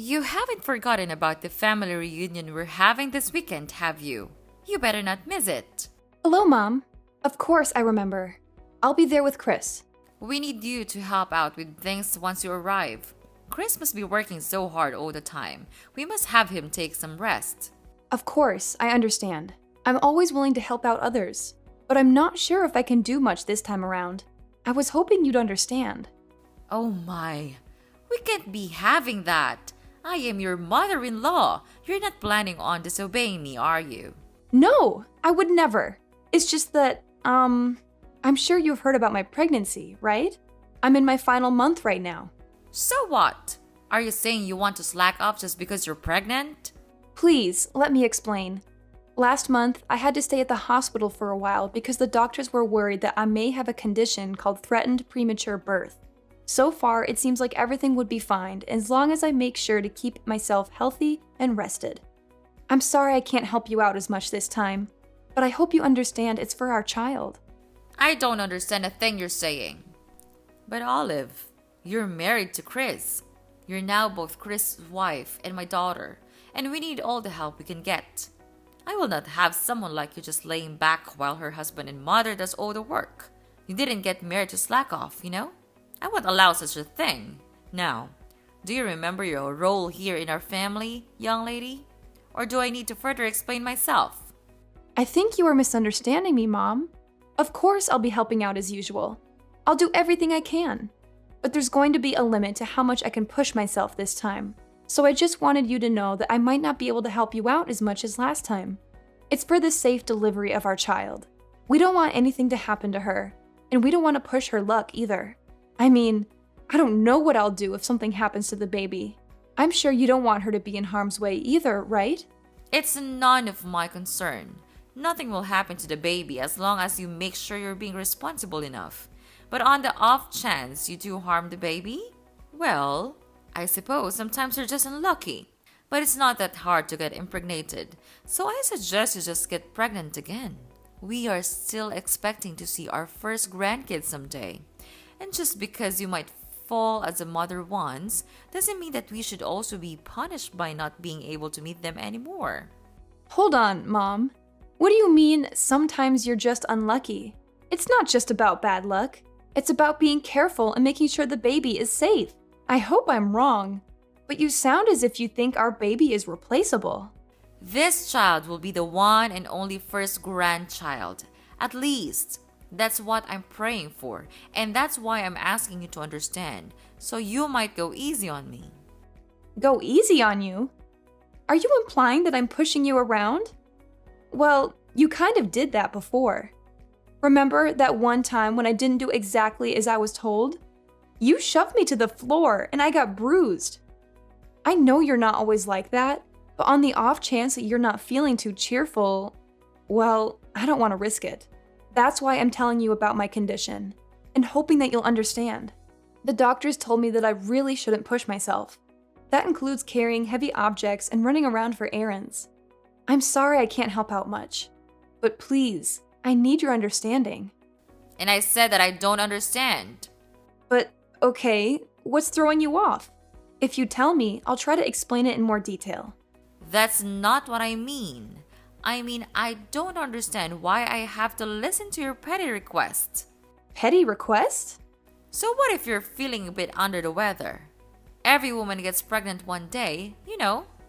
You haven't forgotten about the family reunion we're having this weekend, have you? You better not miss it. Hello, Mom. Of course I remember. I'll be there with Chris. We need you to help out with things once you arrive. Chris must be working so hard all the time. We must have him take some rest. Of course, I understand. I'm always willing to help out others, but I'm not sure if I can do much this time around. I was hoping you'd understand. Oh my, we can't be having that. I am your mother-in-law. You're not planning on disobeying me, are you? No, I would never. It's just that, I'm sure you've heard about my pregnancy, right? I'm in my final month right now. So what? Are you saying you want to slack off just because you're pregnant? Please, let me explain. Last month, I had to stay at the hospital for a while because the doctors were worried that I may have a condition called threatened premature birth. So far, it seems like everything would be fine as long as I make sure to keep myself healthy and rested. I'm sorry I can't help you out as much this time, but I hope you understand it's for our child. I don't understand a thing you're saying. But Olive, you're married to Chris. You're now both Chris' wife and my daughter, and we need all the help we can get. I will not have someone like you just laying back while her husband and mother does all the work. You didn't get married to slack off, you know? I won't allow such a thing. Now, do you remember your role here in our family, young lady? Or do I need to further explain myself? I think you are misunderstanding me, Mom. Of course I'll be helping out as usual. I'll do everything I can. But there's going to be a limit to how much I can push myself this time. So I just wanted you to know that I might not be able to help you out as much as last time. It's for the safe delivery of our child. We don't want anything to happen to her, and we don't want to push her luck either. I mean, I don't know what I'll do if something happens to the baby. I'm sure you don't want her to be in harm's way either, right? It's none of my concern. Nothing will happen to the baby as long as you make sure you're being responsible enough. But on the off chance you do harm the baby, well, I suppose sometimes you're just unlucky. But it's not that hard to get impregnated, so I suggest you just get pregnant again. We are still expecting to see our first grandkids someday. And just because you might fall as a mother once, doesn't mean that we should also be punished by not being able to meet them anymore. Hold on, Mom. What do you mean, sometimes you're just unlucky? It's not just about bad luck. It's about being careful and making sure the baby is safe. I hope I'm wrong, but you sound as if you think our baby is replaceable. This child will be the one and only first grandchild. At least, that's what I'm praying for, and that's why I'm asking you to understand, so you might go easy on me. Go easy on you? Are you implying that I'm pushing you around? Well, you kind of did that before. Remember that one time when I didn't do exactly as I was told? You shoved me to the floor and I got bruised. I know you're not always like that, but on the off chance that you're not feeling too cheerful, well, I don't want to risk it. That's why I'm telling you about my condition, and hoping that you'll understand. The doctors told me that I really shouldn't push myself. That includes carrying heavy objects and running around for errands. I'm sorry I can't help out much, but please, I need your understanding. And I said that I don't understand. But, okay, what's throwing you off? If you tell me, I'll try to explain it in more detail. That's not what I mean. I don't understand why I have to listen to your petty requests. Petty request? So what if you're feeling a bit under the weather? Every woman gets pregnant one day,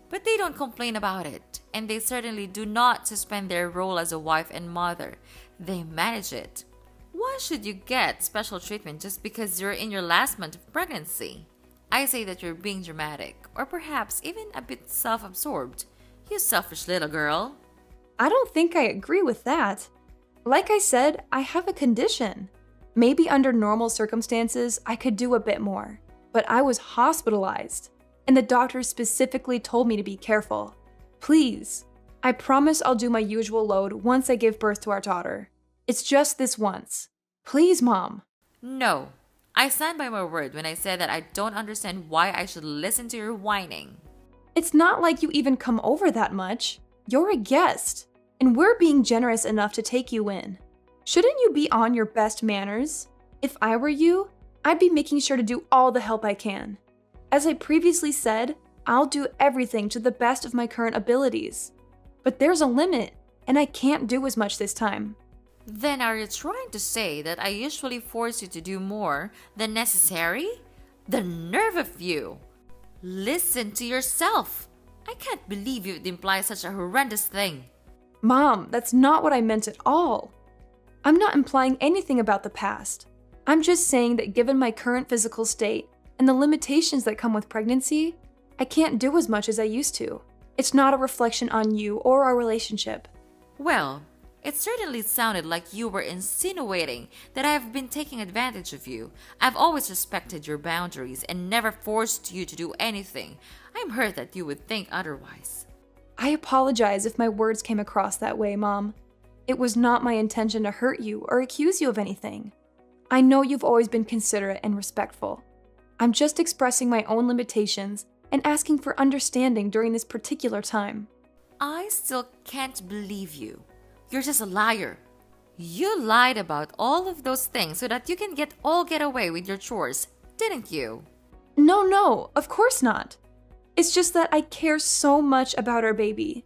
but they don't complain about it. And they certainly do not suspend their role as a wife and mother. They manage it. Why should you get special treatment just because you're in your last month of pregnancy? I say that you're being dramatic, or perhaps even a bit self-absorbed. You selfish little girl. I don't think I agree with that. Like I said, I have a condition. Maybe under normal circumstances, I could do a bit more. But I was hospitalized, and the doctor specifically told me to be careful. Please, I promise I'll do my usual load once I give birth to our daughter. It's just this once. Please, Mom. No, I stand by my word when I said that I don't understand why I should listen to your whining. It's not like you even come over that much. You're a guest, and we're being generous enough to take you in. Shouldn't you be on your best manners? If I were you, I'd be making sure to do all the help I can. As I previously said, I'll do everything to the best of my current abilities. But there's a limit, and I can't do as much this time. Then are you trying to say that I usually force you to do more than necessary? The nerve of you! Listen to yourself! I can't believe you'd imply such a horrendous thing. Mom, that's not what I meant at all. I'm not implying anything about the past. I'm just saying that given my current physical state and the limitations that come with pregnancy, I can't do as much as I used to. It's not a reflection on you or our relationship. Well, it certainly sounded like you were insinuating that I have been taking advantage of you. I've always respected your boundaries and never forced you to do anything. I'm hurt that you would think otherwise. I apologize if my words came across that way, Mom. It was not my intention to hurt you or accuse you of anything. I know you've always been considerate and respectful. I'm just expressing my own limitations and asking for understanding during this particular time. I still can't believe you. You're just a liar. You lied about all of those things so that you can get away with your chores, didn't you? No, of course not. It's just that I care so much about our baby.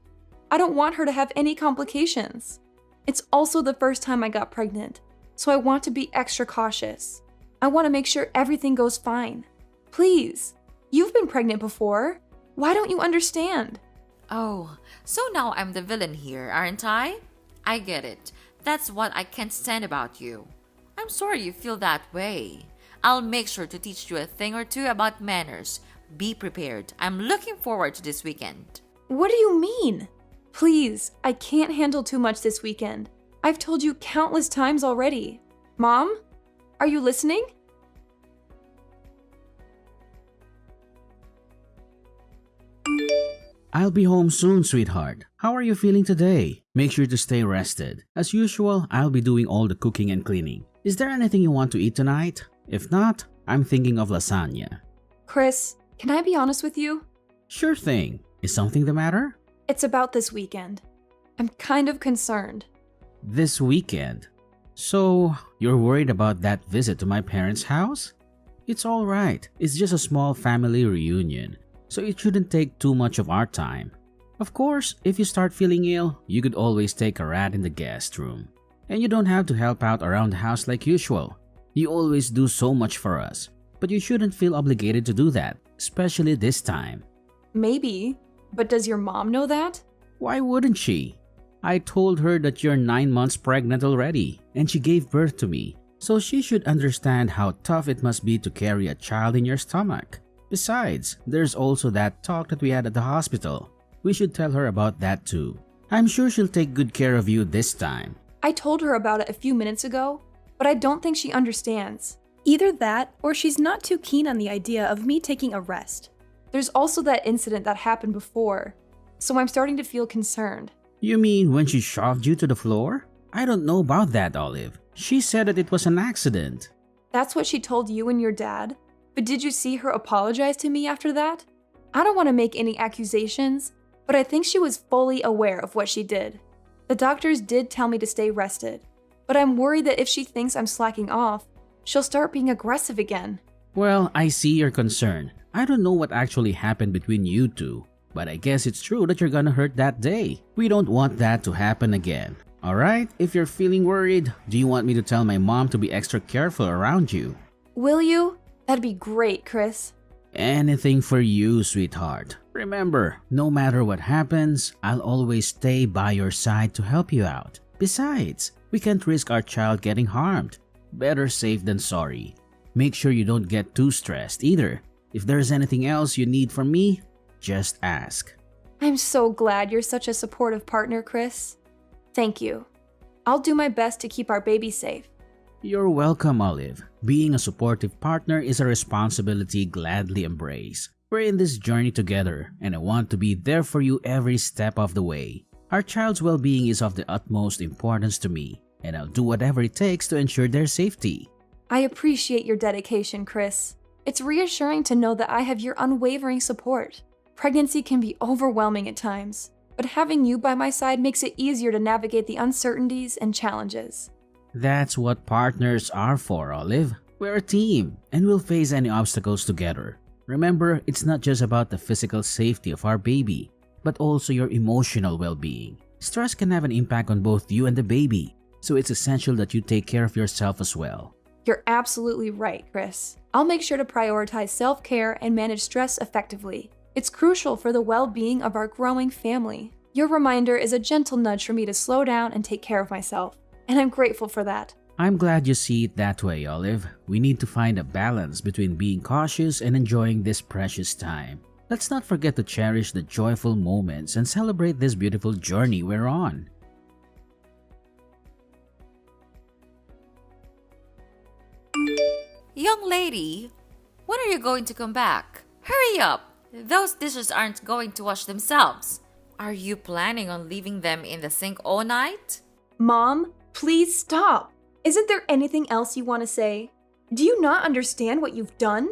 I don't want her to have any complications. It's also the first time I got pregnant, so I want to be extra cautious. I want to make sure everything goes fine. Please, you've been pregnant before. Why don't you understand? Oh, so now I'm the villain here, aren't I? I get it. That's what I can't stand about you. I'm sorry you feel that way. I'll make sure to teach you a thing or two about manners. Be prepared. I'm looking forward to this weekend. What do you mean? Please, I can't handle too much this weekend. I've told you countless times already. Mom? Are you listening? I'll be home soon, sweetheart. How are you feeling today? Make sure to stay rested. As usual, I'll be doing all the cooking and cleaning. Is there anything you want to eat tonight? If not, I'm thinking of lasagna. Chris, can I be honest with you? Sure thing. Is something the matter? It's about this weekend. I'm kind of concerned. This weekend? So, you're worried about that visit to my parents' house? It's alright. It's just a small family reunion, so it shouldn't take too much of our time. Of course, if you start feeling ill, you could always take a rat in the guest room. And you don't have to help out around the house like usual. You always do so much for us, but you shouldn't feel obligated to do that, especially this time. Maybe, but does your mom know that? Why wouldn't she? I told her that you're 9 months pregnant already, and she gave birth to me, so she should understand how tough it must be to carry a child in your stomach. Besides, there's also that talk that we had at the hospital. We should tell her about that too. I'm sure she'll take good care of you this time. I told her about it a few minutes ago, but I don't think she understands. Either that, or she's not too keen on the idea of me taking a rest. There's also that incident that happened before, so I'm starting to feel concerned. You mean when she shoved you to the floor? I don't know about that, Olive. She said that it was an accident. That's what she told you and your dad? But did you see her apologize to me after that? I don't want to make any accusations, but I think she was fully aware of what she did. The doctors did tell me to stay rested, but I'm worried that if she thinks I'm slacking off, she'll start being aggressive again. Well, I see your concern. I don't know what actually happened between you two, but I guess it's true that you're gonna hurt that day. We don't want that to happen again. Alright, if you're feeling worried, do you want me to tell my mom to be extra careful around you? Will you? That'd be great, Chris. Anything for you, sweetheart. Remember, no matter what happens, I'll always stay by your side to help you out. Besides, we can't risk our child getting harmed. Better safe than sorry. Make sure you don't get too stressed either. If there's anything else you need from me, just ask. I'm so glad you're such a supportive partner, Chris. Thank you. I'll do my best to keep our baby safe. You're welcome, Olive. Being a supportive partner is a responsibility gladly embrace. We're in this journey together, and I want to be there for you every step of the way. Our child's well-being is of the utmost importance to me, and I'll do whatever it takes to ensure their safety. I appreciate your dedication, Chris. It's reassuring to know that I have your unwavering support. Pregnancy can be overwhelming at times, but having you by my side makes it easier to navigate the uncertainties and challenges. That's what partners are for, Olive. We're a team, and we'll face any obstacles together. Remember, it's not just about the physical safety of our baby, but also your emotional well-being. Stress can have an impact on both you and the baby, so it's essential that you take care of yourself as well. You're absolutely right, Chris. I'll make sure to prioritize self-care and manage stress effectively. It's crucial for the well-being of our growing family. Your reminder is a gentle nudge for me to slow down and take care of myself, and I'm grateful for that. I'm glad you see it that way, Olive. We need to find a balance between being cautious and enjoying this precious time. Let's not forget to cherish the joyful moments and celebrate this beautiful journey we're on. Young lady, when are you going to come back? Hurry up! Those dishes aren't going to wash themselves. Are you planning on leaving them in the sink all night? Mom, please stop. Isn't there anything else you want to say? Do you not understand what you've done?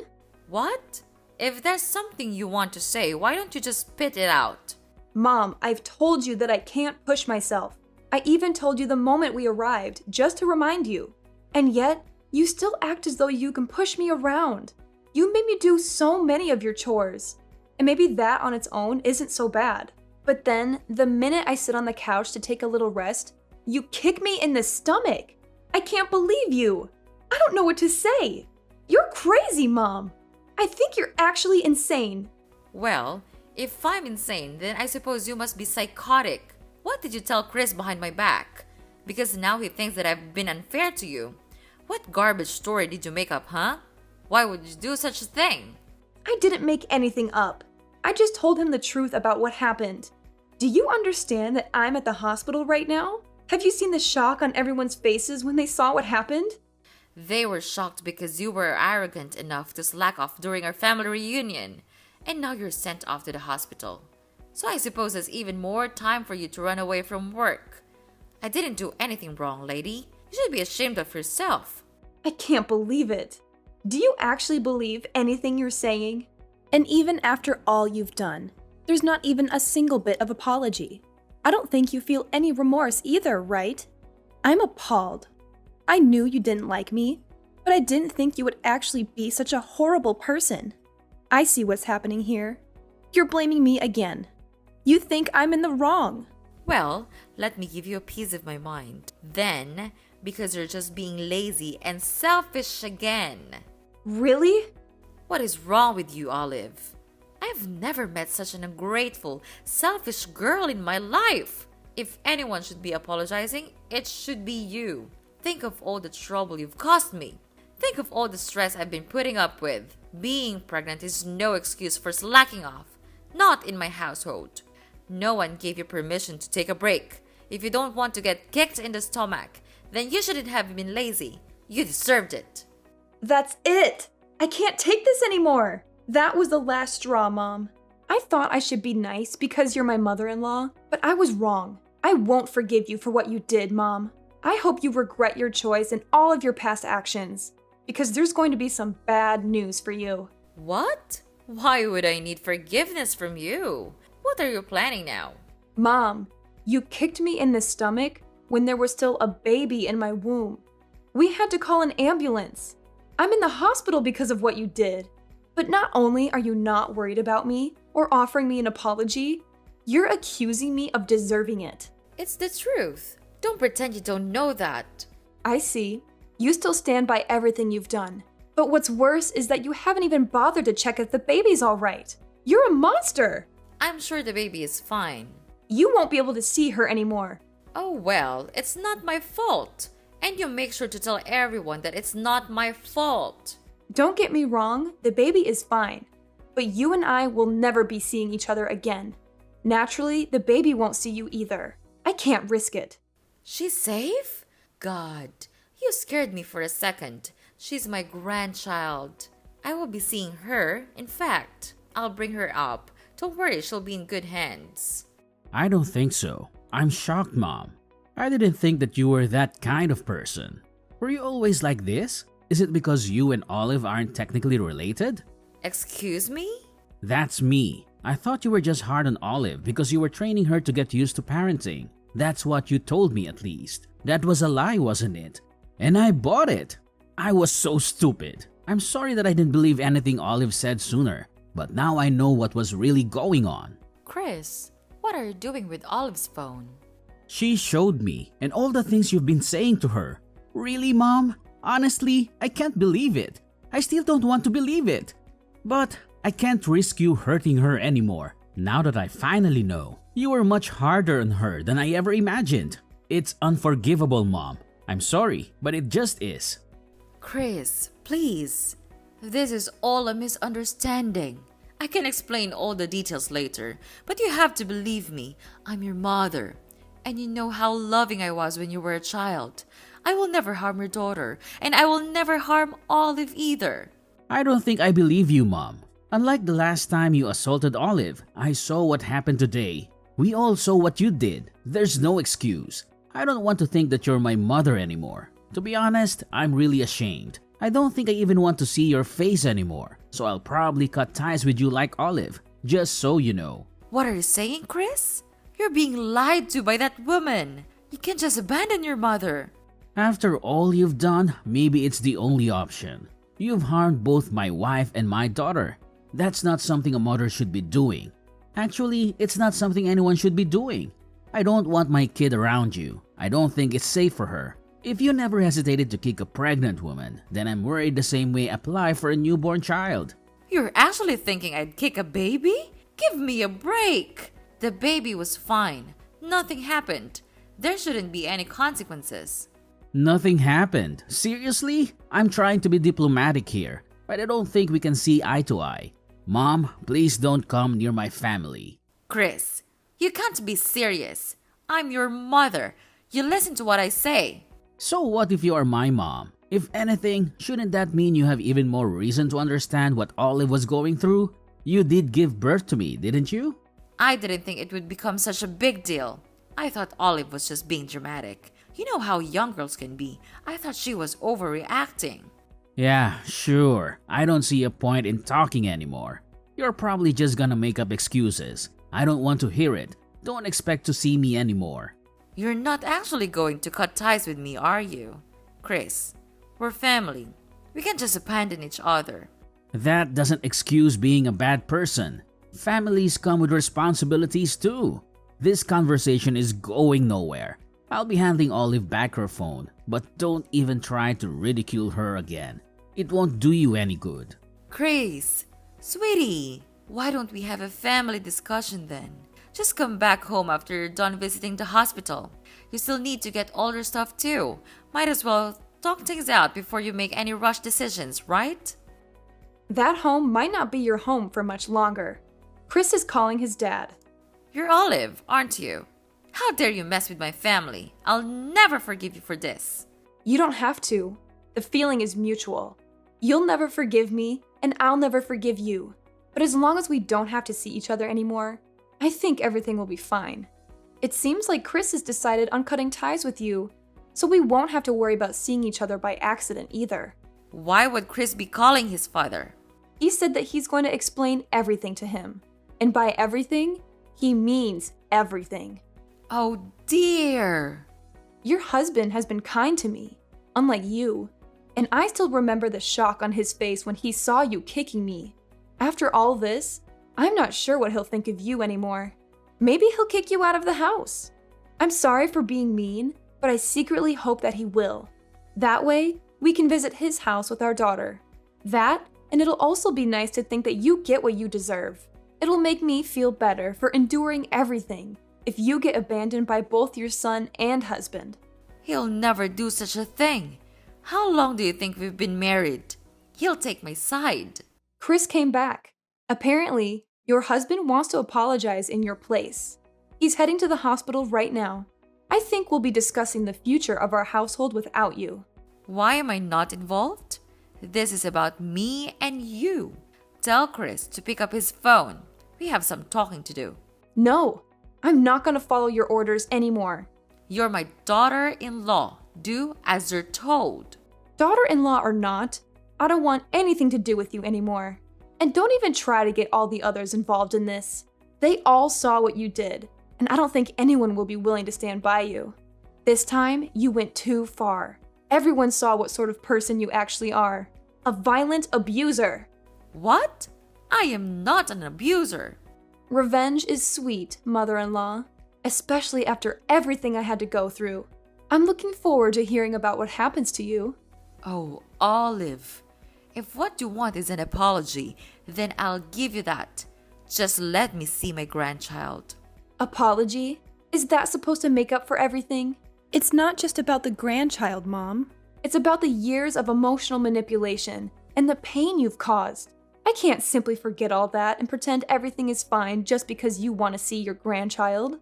What? If there's something you want to say, why don't you just spit it out? Mom, I've told you that I can't push myself. I even told you the moment we arrived, just to remind you. And yet, you still act as though you can push me around. You made me do so many of your chores. And maybe that on its own isn't so bad. But then, the minute I sit on the couch to take a little rest, you kick me in the stomach. I can't believe you. I don't know what to say. You're crazy, Mom. I think you're actually insane. Well, if I'm insane, then I suppose you must be psychotic. What did you tell Chris behind my back? Because now he thinks that I've been unfair to you. What garbage story did you make up, huh? Why would you do such a thing? I didn't make anything up. I just told him the truth about what happened. Do you understand that I'm at the hospital right now? Have you seen the shock on everyone's faces when they saw what happened? They were shocked because you were arrogant enough to slack off during our family reunion, and now you're sent off to the hospital. So I suppose there's even more time for you to run away from work. I didn't do anything wrong, lady. You should be ashamed of yourself. I can't believe it. Do you actually believe anything you're saying? And even after all you've done, there's not even a single bit of apology. I don't think you feel any remorse either, right? I'm appalled. I knew you didn't like me, but I didn't think you would actually be such a horrible person. I see what's happening here. You're blaming me again. You think I'm in the wrong. Well, let me give you a piece of my mind. Then, because you're just being lazy and selfish again. Really? What is wrong with you, Olive? I've never met such an ungrateful, selfish girl in my life. If anyone should be apologizing, it should be you. Think of all the trouble you've caused me. Think of all the stress I've been putting up with. Being pregnant is no excuse for slacking off. Not in my household. No one gave you permission to take a break. If you don't want to get kicked in the stomach, then you shouldn't have been lazy. You deserved it. That's it. I can't take this anymore. That was the last straw, Mom. I thought I should be nice because you're my mother-in-law, but I was wrong. I won't forgive you for what you did, Mom. I hope you regret your choice and all of your past actions, because there's going to be some bad news for you. What? Why would I need forgiveness from you? What are you planning now? Mom, you kicked me in the stomach when there was still a baby in my womb. We had to call an ambulance. I'm in the hospital because of what you did. But not only are you not worried about me or offering me an apology, you're accusing me of deserving it. It's the truth. Don't pretend you don't know that. I see. You still stand by everything you've done. But what's worse is that you haven't even bothered to check if the baby's all right. You're a monster. I'm sure the baby is fine. You won't be able to see her anymore. Oh well, it's not my fault. And you make sure to tell everyone that it's not my fault. Don't get me wrong, the baby is fine. But you and I will never be seeing each other again. Naturally, the baby won't see you either. I can't risk it. She's safe? God, you scared me for a second. She's my grandchild. I will be seeing her. In fact, I'll bring her up. Don't worry, she'll be in good hands. I don't think so. I'm shocked, Mom. I didn't think that you were that kind of person. Were you always like this? Is it because you and Olive aren't technically related? Excuse me? That's me. I thought you were just hard on Olive because you were training her to get used to parenting. That's what you told me at least. That was a lie, wasn't it? And I bought it. I was so stupid. I'm sorry that I didn't believe anything Olive said sooner, but now I know what was really going on. Chris, what are you doing with Olive's phone? She showed me, and all the things you've been saying to her. Really, Mom? Honestly, I can't believe it. I still don't want to believe it. But I can't risk you hurting her anymore. Now that I finally know, you were much harder on her than I ever imagined. It's unforgivable, Mom. I'm sorry, but it just is. Chris, please. This is all a misunderstanding. I can explain all the details later, but you have to believe me. I'm your mother. And you know how loving I was when you were a child. I will never harm your daughter, and I will never harm Olive either. I don't think I believe you, Mom. Unlike the last time you assaulted Olive, I saw what happened today. We all saw what you did. There's no excuse. I don't want to think that you're my mother anymore. To be honest, I'm really ashamed. I don't think I even want to see your face anymore. So I'll probably cut ties with you like Olive, just so you know. What are you saying, Chris? You're being lied to by that woman. You can't just abandon your mother. After all you've done, maybe it's the only option. You've harmed both my wife and my daughter. That's not something a mother should be doing. Actually, it's not something anyone should be doing. I don't want my kid around you. I don't think it's safe for her. If you never hesitated to kick a pregnant woman, then I'm worried the same way apply for a newborn child. You're actually thinking I'd kick a baby? Give me a break. The baby was fine. Nothing happened. There shouldn't be any consequences. Nothing happened. Seriously? I'm trying to be diplomatic here, but I don't think we can see eye to eye. Mom, please don't come near my family. Chris, you can't be serious. I'm your mother. You listen to what I say. So what if you are my mom? If anything, shouldn't that mean you have even more reason to understand what Olive was going through? You did give birth to me, didn't you? I didn't think it would become such a big deal. I thought Olive was just being dramatic. You know how young girls can be. I thought she was overreacting. Yeah, sure. I don't see a point in talking anymore. You're probably just gonna make up excuses. I don't want to hear it. Don't expect to see me anymore. You're not actually going to cut ties with me, are you? Chris, we're family. We can't just abandon each other. That doesn't excuse being a bad person. Families come with responsibilities too. This conversation is going nowhere. I'll be handing Olive back her phone, but don't even try to ridicule her again. It won't do you any good. Chris, sweetie, why don't we have a family discussion then? Just come back home after you're done visiting the hospital. You still need to get all your stuff too. Might as well talk things out before you make any rush decisions, right? That home might not be your home for much longer. Chris is calling his dad. You're Olive, aren't you? How dare you mess with my family? I'll never forgive you for this. You don't have to. The feeling is mutual. You'll never forgive me, and I'll never forgive you. But as long as we don't have to see each other anymore, I think everything will be fine. It seems like Chris has decided on cutting ties with you, so we won't have to worry about seeing each other by accident either. Why would Chris be calling his father? He said that he's going to explain everything to him. And by everything, he means everything. Oh dear. Your husband has been kind to me, unlike you. And I still remember the shock on his face when he saw you kicking me. After all this, I'm not sure what he'll think of you anymore. Maybe he'll kick you out of the house. I'm sorry for being mean, but I secretly hope that he will. That way, we can visit his house with our daughter. That, and it'll also be nice to think that you get what you deserve. It'll make me feel better for enduring everything if you get abandoned by both your son and husband. He'll never do such a thing. How long do you think we've been married? He'll take my side. Chris came back. Apparently, your husband wants to apologize in your place. He's heading to the hospital right now. I think we'll be discussing the future of our household without you. Why am I not involved? This is about me and you. Tell Chris to pick up his phone. We have some talking to do. No, I'm not going to follow your orders anymore. You're my daughter-in-law. Do as you're told. Daughter-in-law or not, I don't want anything to do with you anymore. And don't even try to get all the others involved in this. They all saw what you did, and I don't think anyone will be willing to stand by you. This time, you went too far. Everyone saw what sort of person you actually are. A violent abuser. What? I am not an abuser. Revenge is sweet, mother-in-law, especially after everything I had to go through. I'm looking forward to hearing about what happens to you. Oh, Olive. If what you want is an apology, then I'll give you that. Just let me see my grandchild. Apology? Is that supposed to make up for everything? It's not just about the grandchild, Mom. It's about the years of emotional manipulation and the pain you've caused. I can't simply forget all that and pretend everything is fine just because you want to see your grandchild.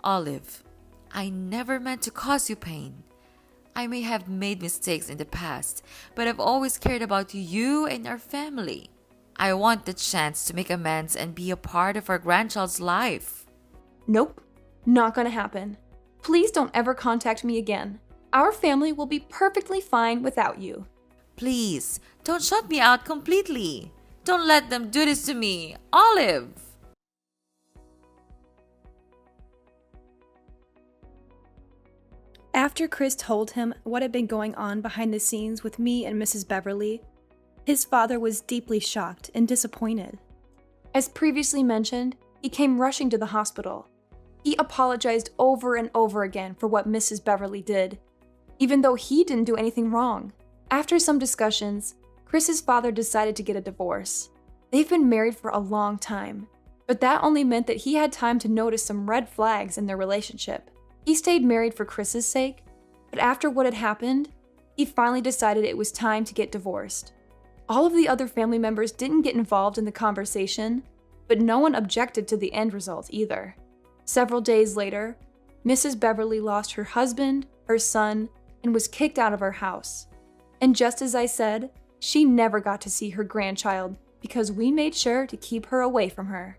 Olive, I never meant to cause you pain. I may have made mistakes in the past, but I've always cared about you and our family. I want the chance to make amends and be a part of our grandchild's life. Nope, not gonna happen. Please don't ever contact me again. Our family will be perfectly fine without you. Please, don't shut me out completely. Don't let them do this to me, Olive. After Chris told him what had been going on behind the scenes with me and Mrs. Beverly, his father was deeply shocked and disappointed. As previously mentioned, he came rushing to the hospital. He apologized over and over again for what Mrs. Beverly did, even though he didn't do anything wrong. After some discussions, Chris's father decided to get a divorce. They've been married for a long time, but that only meant that he had time to notice some red flags in their relationship. He stayed married for Chris's sake, but after what had happened, he finally decided it was time to get divorced. All of the other family members didn't get involved in the conversation, but no one objected to the end result either. Several days later, Mrs. Beverly lost her husband, her son, and was kicked out of her house. And just as I said, she never got to see her grandchild because we made sure to keep her away from her.